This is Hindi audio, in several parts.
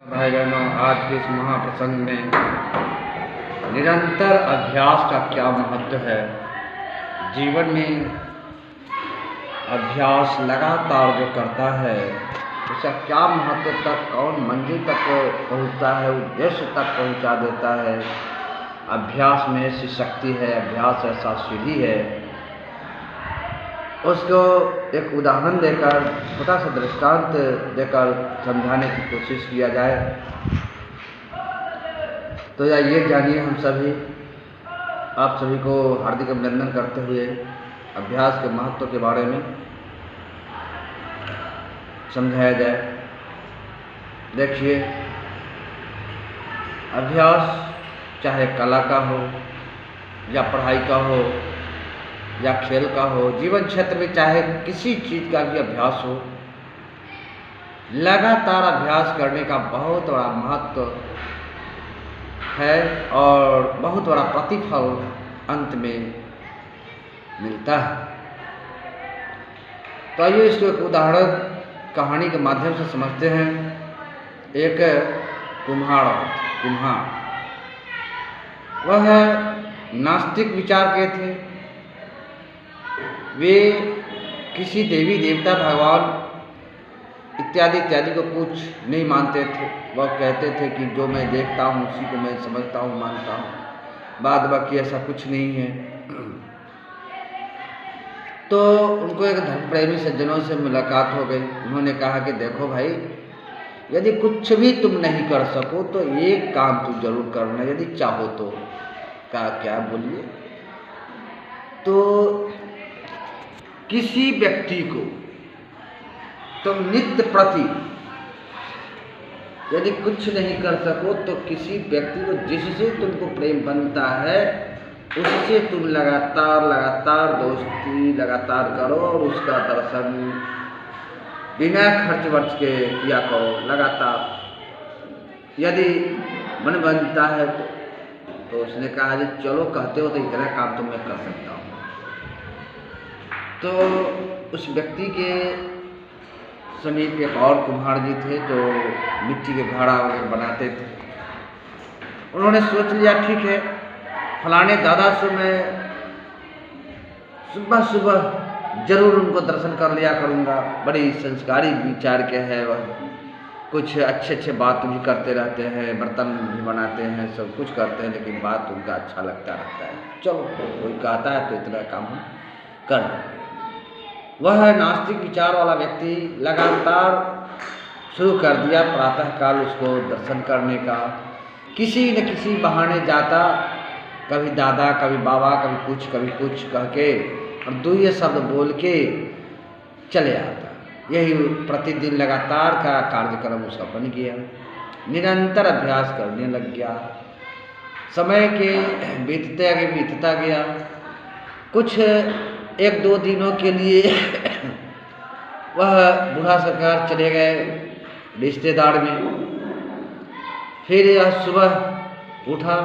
भाई बहनों, आज के इस महाप्रसंग में निरंतर अभ्यास का क्या महत्व है। जीवन में अभ्यास लगातार जो करता है उसका क्या महत्व, तक कौन मंजिल तक पहुंचता है, उद्देश्य तक पहुंचा देता है। अभ्यास में ऐसी शक्ति है, अभ्यास ऐसा सीढ़ी है। उसको एक उदाहरण देकर, छोटा सा दृष्टांत देकर समझाने की कोशिश किया जाए तो ये जानिए, हम सभी आप सभी को हार्दिक अभिनंदन करते हुए अभ्यास के महत्व के बारे में समझाया जाए। देखिए, अभ्यास चाहे कला का हो या पढ़ाई का हो या खेल का हो, जीवन क्षेत्र में चाहे किसी चीज़ का भी अभ्यास हो, लगातार अभ्यास करने का बहुत बड़ा महत्व है और बहुत बड़ा प्रतिफल अंत में मिलता है। तो आइए इसको एक उदाहरण कहानी के माध्यम से समझते हैं। एक कुम्हार वह नास्तिक विचार के थे। वे किसी देवी देवता, भगवान इत्यादि इत्यादि को कुछ नहीं मानते थे। वह कहते थे कि जो मैं देखता हूँ उसी को मैं समझता हूँ, मानता हूँ, बाद बाकी ऐसा कुछ नहीं है। तो उनको एक धर्म प्रेमी सज्जनों से मुलाकात हो गई। उन्होंने कहा कि देखो भाई, यदि कुछ भी तुम नहीं कर सको तो एक काम तुम जरूर करना, यदि चाहो तो। क्या बोलिए? तो किसी व्यक्ति को तुम नित्य प्रति यदि कुछ नहीं कर सको तो किसी व्यक्ति को जिससे तुमको प्रेम बनता है उससे तुम लगातार दोस्ती लगातार करो और उसका दर्शन बिना खर्च वर्च के किया करो लगातार। यदि मन बनता है तो उसने कहा जी चलो, कहते हो तो इतना काम तो मैं कर सकता हूँ। तो उस व्यक्ति के समीप एक और कुम्हार जी थे जो मिट्टी के घड़ा वगैरह बनाते थे। उन्होंने सोच लिया, ठीक है, फलाने दादा से मैं सुबह सुबह जरूर उनको दर्शन कर लिया करूँगा। बड़ी संस्कारी विचार के है वह, कुछ अच्छे बात भी करते रहते हैं, बर्तन भी बनाते हैं, सब कुछ करते हैं, लेकिन बात उनका अच्छा लगता रहता है। चलो, कोई कहता है तो इतना काम हम कर लेंगे। वह नास्तिक विचार वाला व्यक्ति लगातार शुरू कर दिया प्रातःकाल उसको दर्शन करने का। किसी न किसी बहाने जाता, कभी दादा, कभी बाबा, कभी कुछ कह के और दो ये शब्द बोल के चले आता। यही प्रतिदिन लगातार का कार्यक्रम उसका बन गया। निरंतर अभ्यास करने लग गया। समय के बीतता गया। कुछ एक दो दिनों के लिए वह बूढ़ा सरकार चले गए रिश्तेदार में। फिर यह सुबह उठा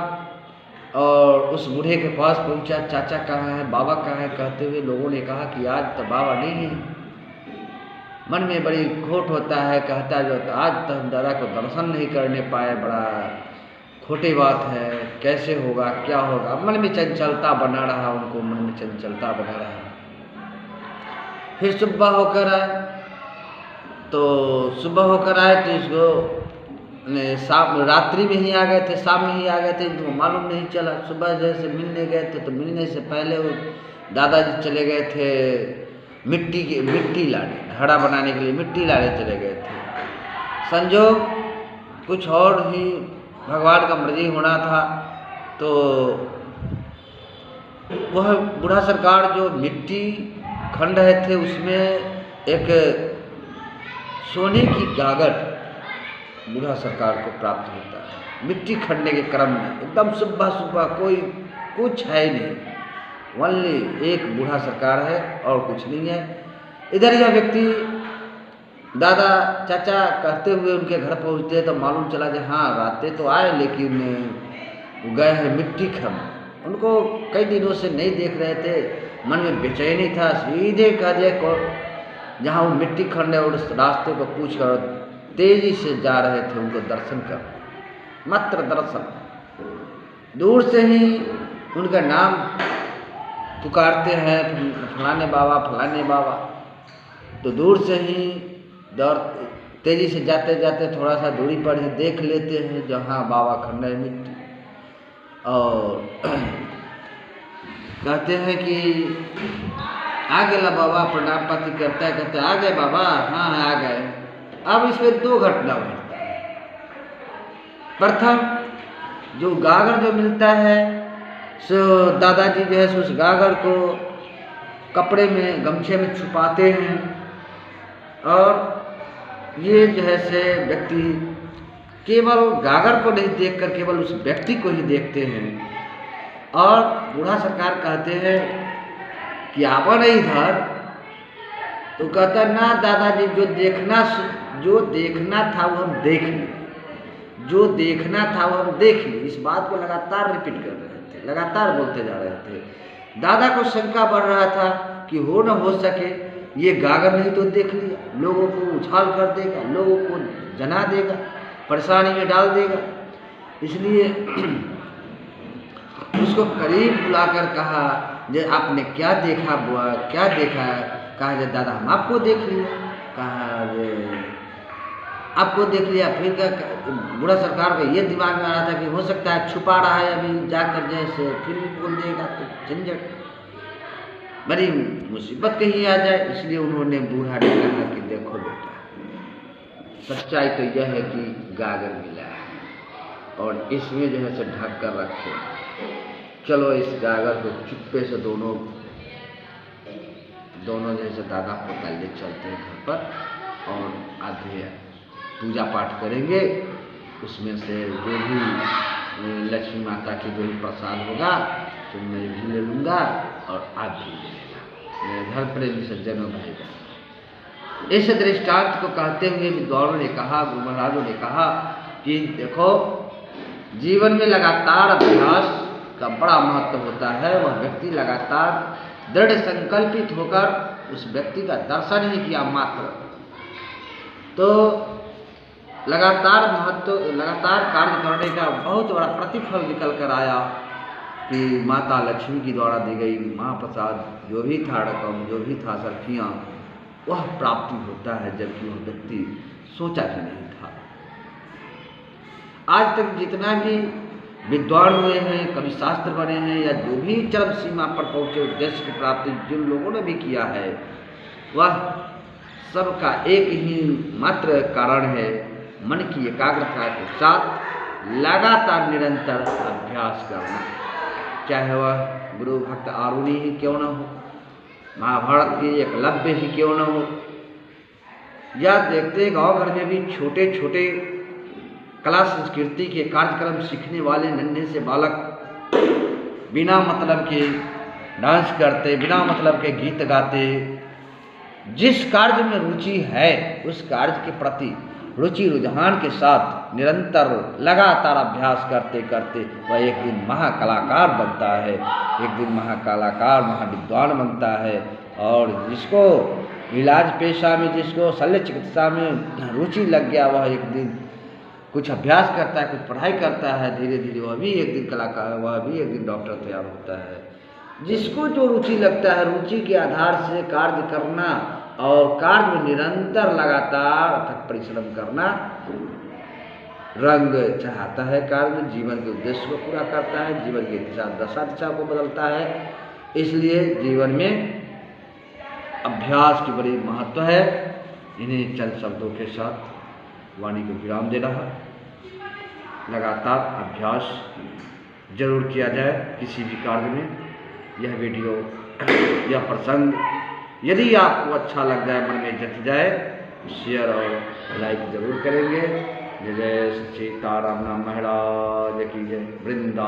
और उस बूढ़े के पास पहुंचा। चाचा कहाँ है, बाबा कहाँ है? कहते हुए लोगों ने कहा कि आज तो बाबा नहीं है। मन में बड़ी खोट होता है, कहता है जो आज तो हम दादा को दर्शन नहीं करने पाए, बड़ा खोटी बात है, कैसे होगा, क्या होगा। मन में चंचलता बना रहा, उनको मन में चंचलता बना रहा। फिर सुबह होकर आए तो इसको रात्रि में ही आ गए थे, शाम में ही आ गए थे, इनको मालूम नहीं चला। सुबह जैसे मिलने गए थे तो मिलने से पहले वो दादाजी चले गए थे मिट्टी लाने, घड़ा बनाने के लिए मिट्टी लाने चले गए थे। संजोग कुछ और ही भगवान का मर्जी होना था। तो वह बूढ़ा सरकार जो मिट्टी खंड रहे थे उसमें एक सोने की गागर बूढ़ा सरकार को प्राप्त होता है। मिट्टी खंडने के क्रम में एकदम सुबह कोई कुछ है नहीं, ओनली एक बूढ़ा सरकार है और कुछ नहीं है। इधर यह व्यक्ति दादा चाचा कहते हुए उनके घर पहुंचते तो मालूम चला कि हाँ रातें तो आए लेकिन गए हैं मिट्टी खंड। उनको कई दिनों से नहीं देख रहे थे, मन में बेचैनी था। सीधे कह दिया जहाँ वो मिट्टी खंड है उस रास्ते को पूछ कर तेजी से जा रहे थे उनको दर्शन कर, मात्र दर्शन। दूर से ही उनका नाम पुकारते हैं, फलाने बाबा फलाने बाबा। तो दूर से ही दौड़ तेजी से जाते जाते थोड़ा सा दूरी पर ही देख लेते हैं जहाँ बाबा खंडहर मिट्टी, और कहते हैं कि आ गया बाबा, प्रणाम पाती करता है, कहते आ गए बाबा, हाँ आ गए। अब इसमें दो घटना घटता है। प्रथम जो गागर जो मिलता है, सो दादाजी जो है सो उस गागर को कपड़े में गमछे में छुपाते हैं, और ये जो है से व्यक्ति केवल गागर को नहीं देखकर केवल उस व्यक्ति को ही देखते हैं। और बूढ़ा सरकार कहते हैं कि आवा नहीं इधर, तो कहता ना दादाजी जो देखना था वो हम देख लिए, जो देखना था वो हम देख लिए। इस बात को लगातार रिपीट कर रहे थे, लगातार बोलते जा रहे थे। दादा को शंका बढ़ रहा था कि हो न हो सके ये गागर नहीं तो देख लिया, लोगों को उछाल कर देगा, लोगों को जना देगा, परेशानी में डाल देगा। इसलिए उसको करीब बुलाकर कहा, जे आपने क्या देखा बुआ, क्या देखा है? कहा जे दादा हम आपको देख लिया। कहा जे आपको देख लिया, फिर क्या? बूढ़ा सरकार को ये दिमाग में आ रहा था कि हो सकता है छुपा रहा है, अभी जाकर जैसे फिर भी बोल देगा तो झंझट, बड़ी मुसीबत कहीं आ जाए। इसलिए उन्होंने बूढ़ा ने कहा कि देखो बेटा, सच्चाई तो यह है कि गागर मिला है और इसमें जो है से ढक कर रखो। चलो इस गागर को चुप्पे से दोनों जैसे दादा पोता ले चलते हैं घर पर, और आधे पूजा पाठ करेंगे। उसमें से जो भी लक्ष्मी माता की जो भी प्रसाद होगा तो मैं भी ले लूँगा और आप भी ले लेना, मेरे घर पर विसर्जन हो भाई। इस दृष्टांत को कहते हुए विद्वानों ने कहा, गुरु महाराजों ने कहा कि देखो, जीवन में लगातार अभ्यास का बड़ा महत्व होता है। वह व्यक्ति लगातार दृढ़ संकल्पित होकर उस व्यक्ति का दर्शन ही किया मात्र, तो लगातार कार्य करने का बहुत बड़ा प्रतिफल निकल कर आया कि माता लक्ष्मी की द्वारा दी गई महाप्रसाद जो भी था, रकम जो भी था, सर्फियाँ, वह प्राप्ति होता है, जबकि वह व्यक्ति सोचा भी नहीं था। आज तक जितना भी विद्वान हुए हैं, कवि शास्त्र बने हैं, या जो भी चरम सीमा पर पहुँचे उद्देश्य की प्राप्ति जिन लोगों ने भी किया है, वह सबका एक ही मात्र कारण है, मन की एकाग्रता के साथ लगातार निरंतर अभ्यास करना। चाहे वह गुरु भक्त आरुणि ही क्यों न हो, महाभारत के एकलव्य ही क्यों न हो, या देखते गांव घर में भी छोटे छोटे कला संस्कृति के कार्यक्रम सीखने वाले नन्हे से बालक बिना मतलब के डांस करते, बिना मतलब के गीत गाते, जिस कार्य में रुचि है उस कार्य के प्रति रुचि रुझान के साथ निरंतर लगातार अभ्यास करते करते वह एक दिन महाकलाकार बनता है, एक दिन महाकलाकार महाविद्वान बनता है। और जिसको इलाज पेशा में, जिसको शल्य चिकित्सा में रुचि लग गया, वह एक दिन कुछ अभ्यास करता है, कुछ पढ़ाई करता है, धीरे धीरे वह भी एक दिन कलाकार, वह भी एक दिन डॉक्टर तैयार होता है। जिसको जो रुचि लगता है, रुचि के आधार से कार्य करना और कार्य में निरंतर लगातार अथक परिश्रम करना, रंग चाहता है कार्य में, जीवन के उद्देश्य को पूरा करता है, जीवन की दशा को बदलता है। इसलिए जीवन में अभ्यास की बड़ी महत्व है। इन्हीं चंद शब्दों के साथ वाणी को विराम दे रहा। लगातार अभ्यास जरूर किया जाए किसी भी कार्य में। यह वीडियो, यह प्रसंग यदि आपको अच्छा लग जाए, मन में जच जाए, शेयर और लाइक जरूर करेंगे। जय जय सीताराम महाराज की जय। वृंदा